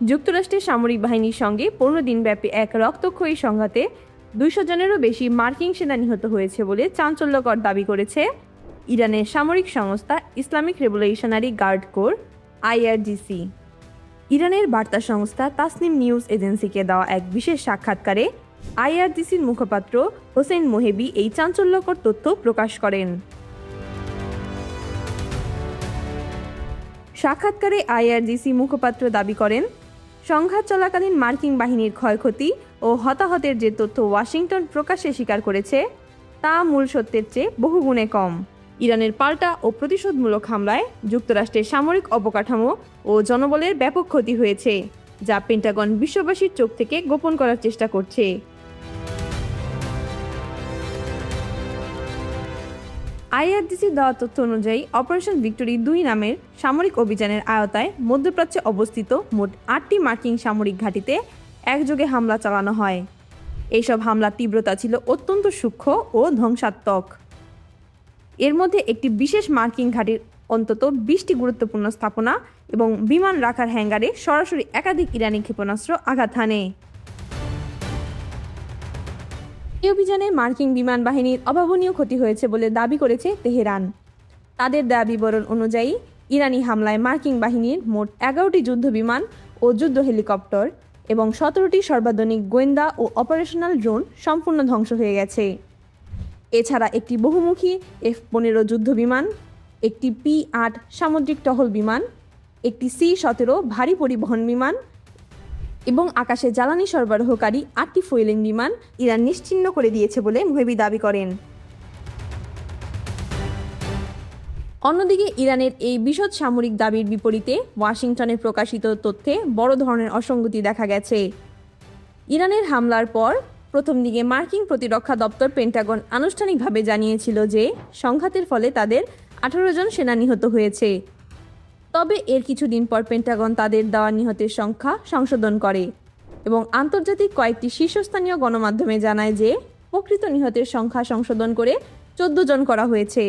যুক্তরাষ্ট্রের সামরিক বাহিনীর সঙ্গে 15 দিনব্যাপী এক রক্তক্ষয়ী সংঘাতে 200 জনেরও বেশি মার্কিন সেনা নিহত হয়েছে বলে চাঞ্চল্যকর দাবি করেছে ইরানের সামরিক সংস্থা Islamic Revolutionary Guard Corps IRGC। ইরানের বার্তা সংস্থা তাসনিম নিউজ এজেন্সিকে দেওয়া এক বিশেষ সাক্ষাৎকারে IRGCর মুখপাত্র হোসেন মোহেবি এই চাঞ্চল্যকর তথ্য প্রকাশ করেন। সাক্ষাৎকারে IRGC মুখপাত্র দাবি করেন, সংঘাত চলাকালীন মার্কিন বাহিনীর ক্ষয়ক্ষতি ও হতাহতের যে তথ্য ওয়াশিংটন প্রকাশ্যে স্বীকার করেছে তা মূল সত্যের চেয়ে বহুগুণে কম। ইরানের পাল্টা ও প্রতিশোধমূলক হামলায় যুক্তরাষ্ট্রের সামরিক অবকাঠামো ও জনবলের ব্যাপক ক্ষতি হয়েছে, যা পেন্টাগন বিশ্ববাসীর চোখ থেকে গোপন করার চেষ্টা করছে। IRGC দেওয়া তথ্য অনুযায়ী অপারেশন ভিক্টোরি 2 নামের সামরিক অভিযানের আওতায় মধ্যপ্রাচ্যে অবস্থিত মোট 8টি মার্কিন সামরিক ঘাঁটিতে একযোগে হামলা চালানো হয়। এইসব হামলার তীব্রতা ছিল অত্যন্ত সূক্ষ্ম ও ধ্বংসাত্মক। এর মধ্যে একটি বিশেষ মার্কিন ঘাঁটির অন্তত 20টি গুরুত্বপূর্ণ স্থাপনা এবং বিমান রাখার হ্যাঙ্গারে সরাসরি একাধিক ইরানি ক্ষেপণাস্ত্র আঘাত হানে। এই অভিযানে মার্কিন বিমান বাহিনীর অভাবনীয় ক্ষতি হয়েছে বলে দাবি করেছে তেহরান। তাদের দেয়া বিবরণ অনুযায়ী ইরানি হামলায় মার্কিন বাহিনীর মোট 11টি যুদ্ধ বিমান ও যুদ্ধ হেলিকপ্টার এবং 17টি সর্বাধুনিক গোয়েন্দা ও অপারেশনাল ড্রোন সম্পূর্ণ ধ্বংস হয়ে গেছে। এছাড়া একটি বহুমুখী F-15 যুদ্ধ বিমান, একটি P-8 সামুদ্রিক টহল বিমান, একটি C-17 ভারী পরিবহন বিমান এবং আকাশে জ্বালানি সরবরাহকারী 8টি ফুয়েলিং বিমান ইরান নিশ্চিহ্ন করে দিয়েছে বলে মোহেবি দাবি করেন। অন্যদিকে ইরানের এই বিশদ সামরিক দাবির বিপরীতে ওয়াশিংটনের প্রকাশিত তথ্যে বড় ধরনের অসঙ্গতি দেখা গেছে। ইরানের হামলার পর প্রথম দিকে মার্কিন প্রতিরক্ষা দপ্তর পেন্টাগন আনুষ্ঠানিকভাবে জানিয়েছিল যে সংঘাতের ফলে তাদের 18 জন সেনা নিহত হয়েছে। তবে এর কিছুদিন পর পেন্টাগন তাদের দেওয়া নিহতের সংখ্যা সংশোধন করে এবং আন্তর্জাতিক কয়েকটি শীর্ষস্থানীয় গণমাধ্যমে জানায় যে প্রকৃত নিহতের সংখ্যা সংশোধন করে 14 জন করা হয়েছে।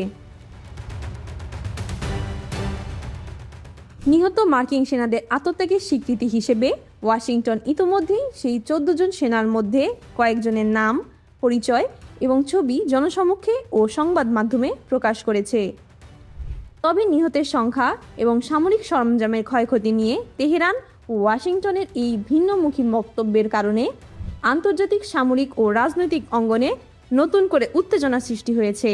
নিহত মার্কিন সেনাদের আত্মত্যাগের স্বীকৃতি হিসেবে ওয়াশিংটন ইতোমধ্যেই সেই 14 জন সেনার মধ্যে কয়েকজনের নাম, পরিচয় এবং ছবি জনসমক্ষে ও সংবাদ মাধ্যমে প্রকাশ করেছে। তবে নিহতের সংখ্যা এবং সামরিক সরঞ্জামের ক্ষয়ক্ষতি নিয়ে তেহরান ও ওয়াশিংটনের এই ভিন্নমুখী বক্তব্যের কারণে আন্তর্জাতিক সামরিক ও রাজনৈতিক অঙ্গনে নতুন করে উত্তেজনা সৃষ্টি হয়েছে।